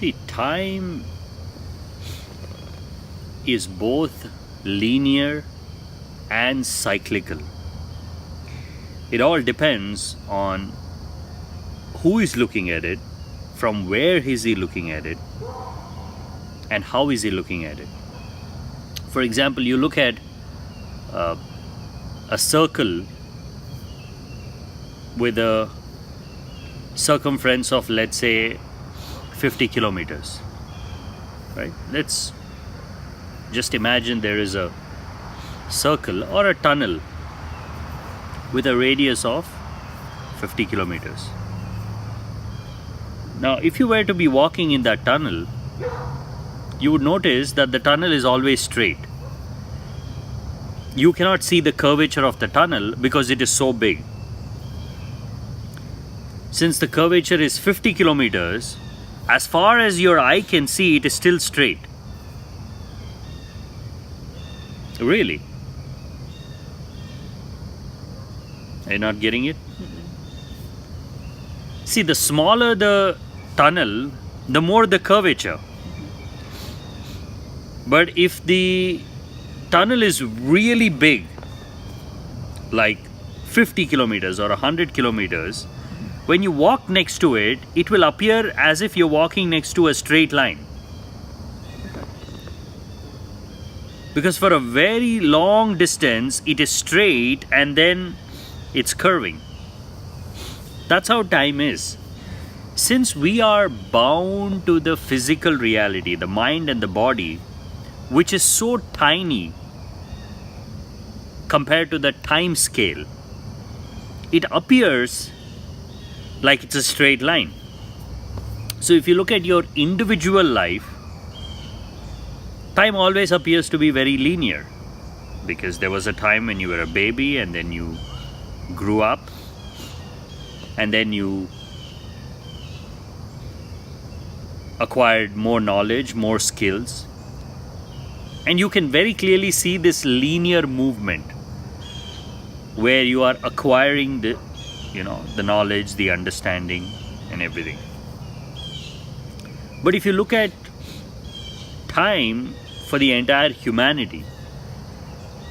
See, time is both linear and cyclical. It all depends on who is looking at it, from where is he looking at it, and how is he looking at it. For example, you look at a circle with a circumference of, let's say, 50 kilometers, right? Let's just imagine there is a circle or a tunnel with a radius of 50 kilometers. Now, if you were to be walking in that tunnel, you would notice that the tunnel is always straight. You cannot see the curvature of the tunnel because it is so big. Since the curvature is 50 kilometers, as far as your eye can see, it is still straight. Really? Are you not getting it? See, the smaller the tunnel, the more the curvature. But if the tunnel is really big, like 50 kilometers or 100 kilometers, when you walk next to it, it will appear as if you're walking next to a straight line. Because for a very long distance, it is straight and then it's curving. That's how time is. Since we are bound to the physical reality, the mind and the body, which is so tiny compared to the time scale, it appears like it's a straight line. So if you look at your individual life, time always appears to be very linear, because there was a time when you were a baby and then you grew up and then you acquired more knowledge, more skills, and you can very clearly see this linear movement where you are acquiring the knowledge, the understanding and everything. But if you look at time for the entire humanity,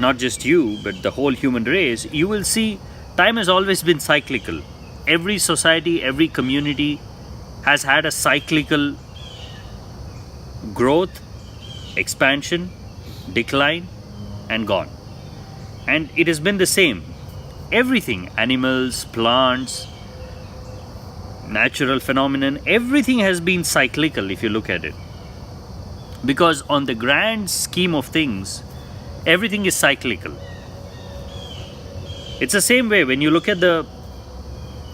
not just you, but the whole human race, you will see time has always been cyclical. Every society, every community has had a cyclical growth, expansion, decline, and gone. And it has been the same. Everything, animals, plants, natural phenomenon, everything has been cyclical if you look at it. Because on the grand scheme of things, everything is cyclical. It's the same way when you look at the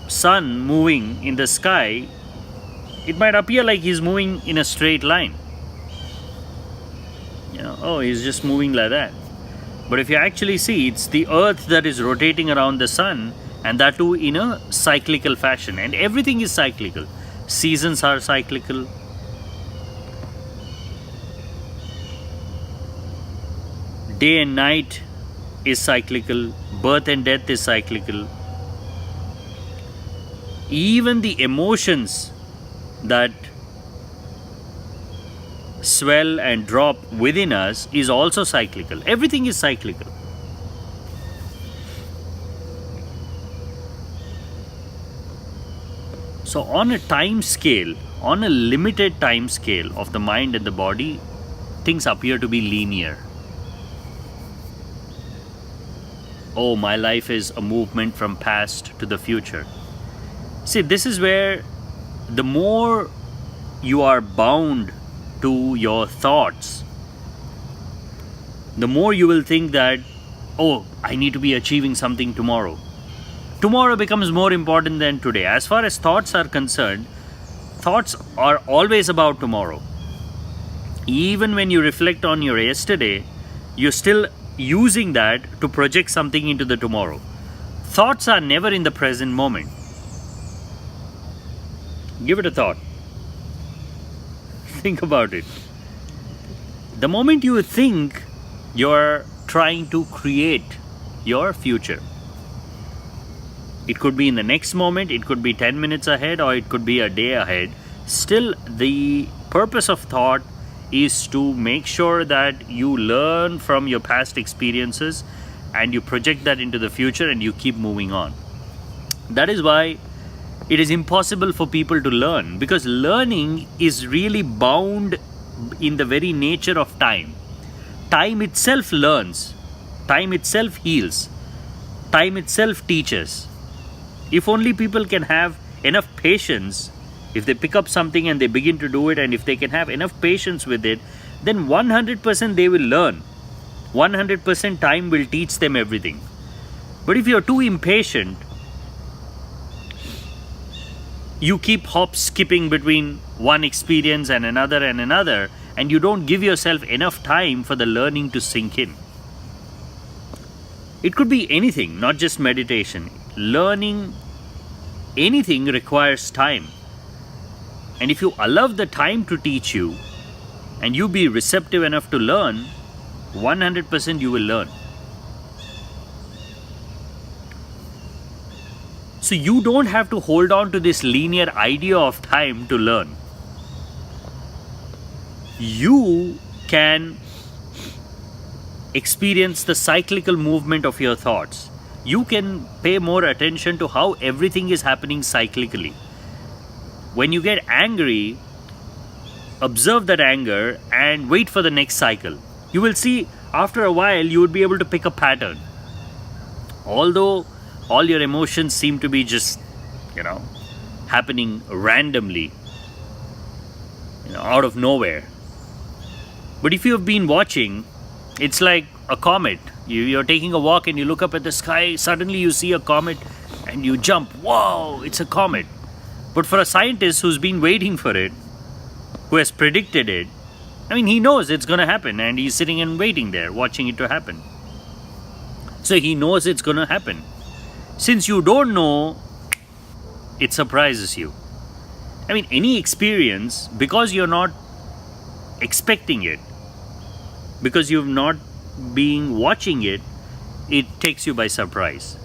sun moving in the sky, it might appear like he's moving in a straight line. He's just moving like that. But if you actually see, it's the earth that is rotating around the sun, and that too in a cyclical fashion. And everything is cyclical. Seasons are cyclical. Day and night is cyclical. Birth and death is cyclical. Even the emotions that swell and drop within us is also cyclical. Everything is cyclical. So on a time scale, on a limited time scale of the mind and the body, things appear to be linear. Oh, my life is a movement from past to the future. See, this is where the more you are bound to your thoughts, the more you will think that, oh, I need to be achieving something tomorrow. Tomorrow becomes more important than today. As far as thoughts are concerned, thoughts are always about tomorrow. Even when you reflect on your yesterday, you're still using that to project something into the tomorrow. Thoughts are never in the present moment. Give it a thought. Think about it. The moment you think, you're trying to create your future. It could be in the next moment, it could be 10 minutes ahead, or it could be a day ahead. Still, the purpose of thought is to make sure that you learn from your past experiences and you project that into the future and you keep moving on. That is why it is impossible for people to learn, because learning is really bound in the very nature of time. Time itself learns, time itself heals, time itself teaches. If only people can have enough patience, if they pick up something and they begin to do it, and if they can have enough patience with it, then 100% they will learn. 100% time will teach them everything. But if you're too impatient, you keep hop skipping between one experience and another, and you don't give yourself enough time for the learning to sink in. It could be anything, not just meditation. Learning anything requires time. And if you allow the time to teach you and you be receptive enough to learn, 100% you will learn. So you don't have to hold on to this linear idea of time to learn. You can experience the cyclical movement of your thoughts. You can pay more attention to how everything is happening cyclically. When you get angry, observe that anger and wait for the next cycle. You will see after a while you would be able to pick a pattern. Although all your emotions seem to be just, happening randomly, out of nowhere. But if you have been watching, it's like a comet. You're taking a walk and you look up at the sky, suddenly you see a comet and you jump. Whoa, it's a comet. But for a scientist who's been waiting for it, who has predicted it, he knows it's going to happen, and he's sitting and waiting there, watching it to happen. So he knows it's going to happen. Since you don't know, it surprises you. Any experience, because you're not expecting it, because you've not been watching it, it takes you by surprise.